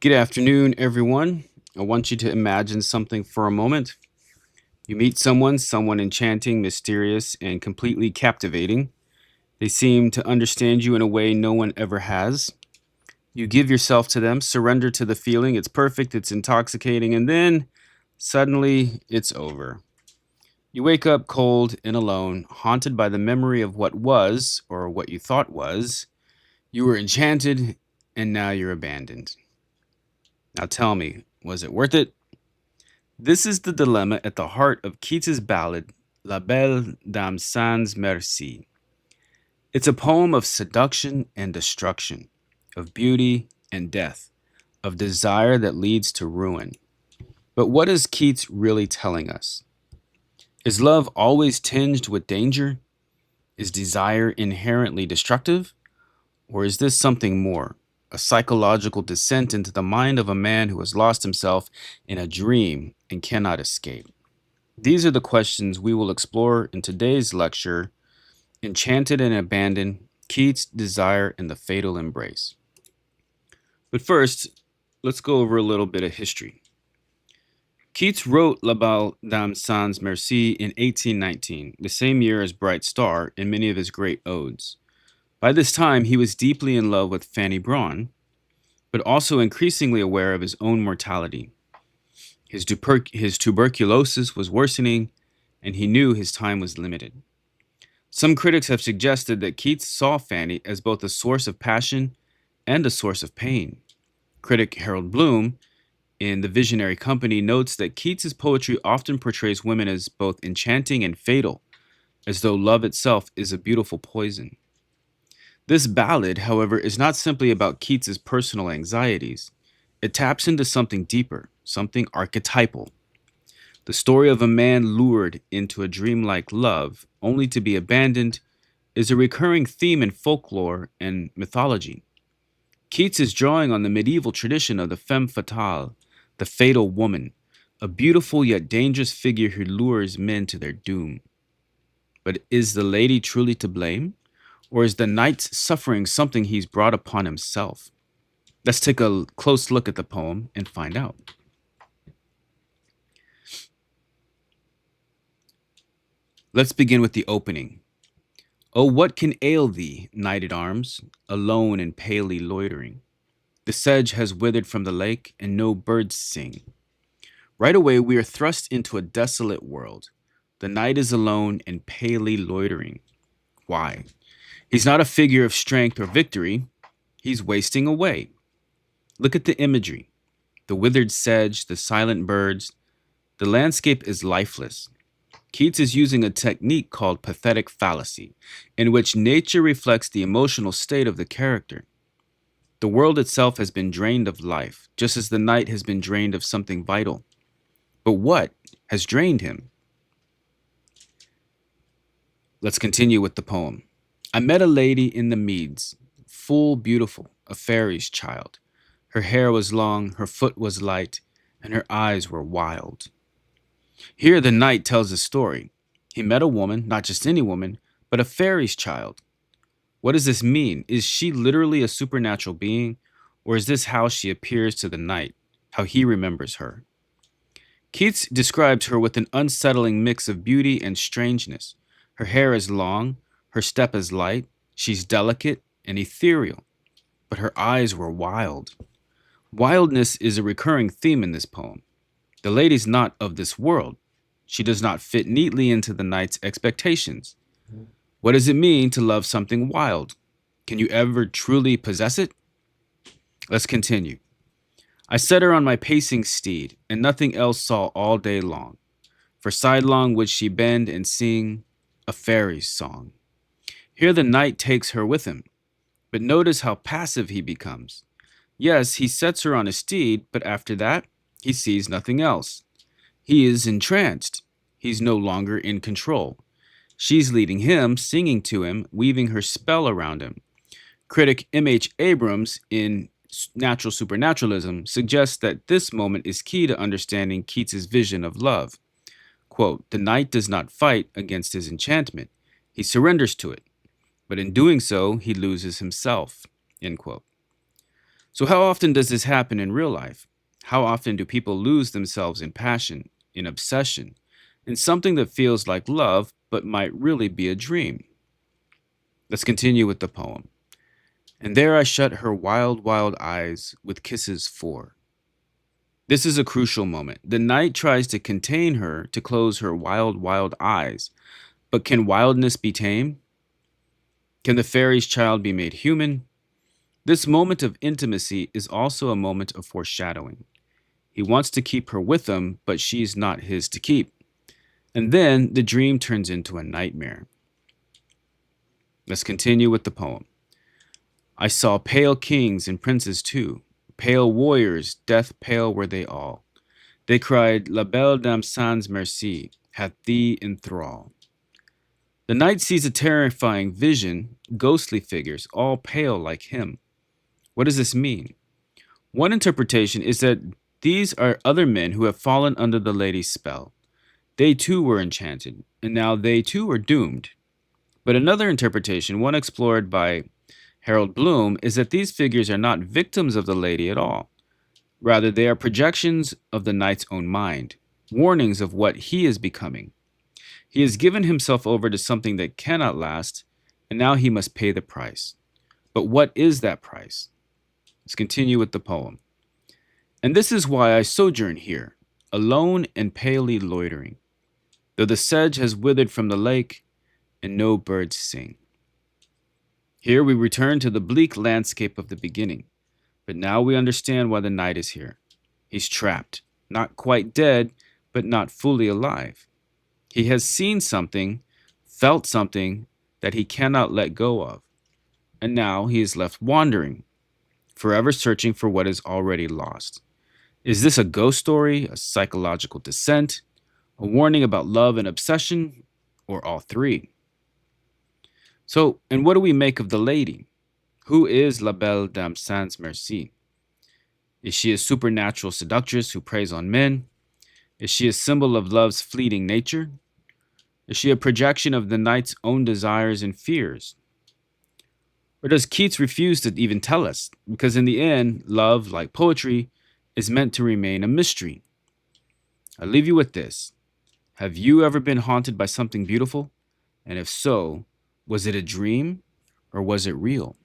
Good afternoon, everyone. I want you to imagine something for a moment. You meet someone enchanting, mysterious, and completely captivating. They seem to understand you in a way no one ever has. You give yourself to them, surrender to the feeling. It's perfect, it's intoxicating, and then suddenly it's over. You wake up cold and alone, haunted by the memory of what was, or what you thought was. You were enchanted, and now you're abandoned. Now tell me, was it worth it? This is the dilemma at the heart of Keats's ballad, La Belle Dame Sans Merci. It's a poem of seduction and destruction, of beauty and death, of desire that leads to ruin. But what is Keats really telling us? Is love always tinged with danger? Is desire inherently destructive? Or is this something more? A psychological descent into the mind of a man who has lost himself in a dream and cannot escape? These are the questions we will explore in today's lecture, Enchanted and Abandoned, Keats' Desire and the Fatal Embrace. But first, let's go over a little bit of history. Keats wrote La Belle Dame Sans Merci in 1819, the same year as Bright Star, in many of his great odes. By this time, he was deeply in love with Fanny Brawne, but also increasingly aware of his own mortality. His tuberculosis was worsening, and he knew his time was limited. Some critics have suggested that Keats saw Fanny as both a source of passion and a source of pain. Critic Harold Bloom, in The Visionary Company, notes that Keats's poetry often portrays women as both enchanting and fatal, as though love itself is a beautiful poison. This ballad, however, is not simply about Keats's personal anxieties. It taps into something deeper, something archetypal. The story of a man lured into a dreamlike love, only to be abandoned, is a recurring theme in folklore and mythology. Keats is drawing on the medieval tradition of the femme fatale, the fatal woman, a beautiful yet dangerous figure who lures men to their doom. But is the lady truly to blame? Or is the knight's suffering something he's brought upon himself? Let's take a close look at the poem and find out. Let's begin with the opening. Oh, what can ail thee, knight at arms, alone and palely loitering? The sedge has withered from the lake, and no birds sing. Right away, we are thrust into a desolate world. The knight is alone and palely loitering. Why? He's not a figure of strength or victory. He's wasting away. Look at the imagery. The withered sedge, the silent birds. The landscape is lifeless. Keats is using a technique called pathetic fallacy, in which nature reflects the emotional state of the character. The world itself has been drained of life, just as the knight has been drained of something vital. But what has drained him? Let's continue with the poem. I met a lady in the meads, full beautiful, a fairy's child. Her hair was long, her foot was light, and her eyes were wild. Here the knight tells a story. He met a woman, not just any woman, but a fairy's child. What does this mean? Is she literally a supernatural being, or is this how she appears to the knight, how he remembers her? Keats describes her with an unsettling mix of beauty and strangeness. Her hair is long, her step is light, she's delicate and ethereal, but her eyes were wild. Wildness is a recurring theme in this poem. The lady's not of this world. She does not fit neatly into the knight's expectations. What does it mean to love something wild? Can you ever truly possess it? Let's continue. I set her on my pacing steed, and nothing else saw all day long. For sidelong would she bend and sing a fairy's song. Here the knight takes her with him, but notice how passive he becomes. Yes, he sets her on a steed, but after that, he sees nothing else. He is entranced. He's no longer in control. She's leading him, singing to him, weaving her spell around him. Critic M.H. Abrams, in Natural Supernaturalism, suggests that this moment is key to understanding Keats's vision of love. Quote, the knight does not fight against his enchantment. He surrenders to it. But in doing so, he loses himself. End quote. So, how often does this happen in real life? How often do people lose themselves in passion, in obsession, in something that feels like love but might really be a dream? Let's continue with the poem. And there I shut her wild, wild eyes with kisses for. This is a crucial moment. The night tries to contain her, to close her wild, wild eyes. But can wildness be tamed? Can the fairy's child be made human? This moment of intimacy is also a moment of foreshadowing. He wants to keep her with him, but she's not his to keep. And then the dream turns into a nightmare. Let's continue with the poem. I saw pale kings and princes too, pale warriors, death pale were they all. They cried, La Belle Dame Sans Merci, hath thee in thrall. The knight sees a terrifying vision, ghostly figures, all pale like him. What does this mean? One interpretation is that these are other men who have fallen under the lady's spell. They too were enchanted, and now they too are doomed. But another interpretation, one explored by Harold Bloom, is that these figures are not victims of the lady at all. Rather, they are projections of the knight's own mind, warnings of what he is becoming. He has given himself over to something that cannot last, and now he must pay the price. But what is that price? Let's continue with the poem. And this is why I sojourn here, alone and palely loitering, though the sedge has withered from the lake, and no birds sing. Here we return to the bleak landscape of the beginning, but now we understand why the knight is here. He's trapped, not quite dead, but not fully alive. He has seen something, felt something that he cannot let go of, and now he is left wandering, forever searching for what is already lost. Is this a ghost story, a psychological descent, a warning about love and obsession, or all three? So, and what do we make of the lady? Who is La Belle Dame Sans Merci? Is she a supernatural seductress who preys on men? Is she a symbol of love's fleeting nature? Is she a projection of the knight's own desires and fears? Or does Keats refuse to even tell us? Because in the end, love, like poetry, is meant to remain a mystery. I leave you with this. Have you ever been haunted by something beautiful? And if so, was it a dream or was it real?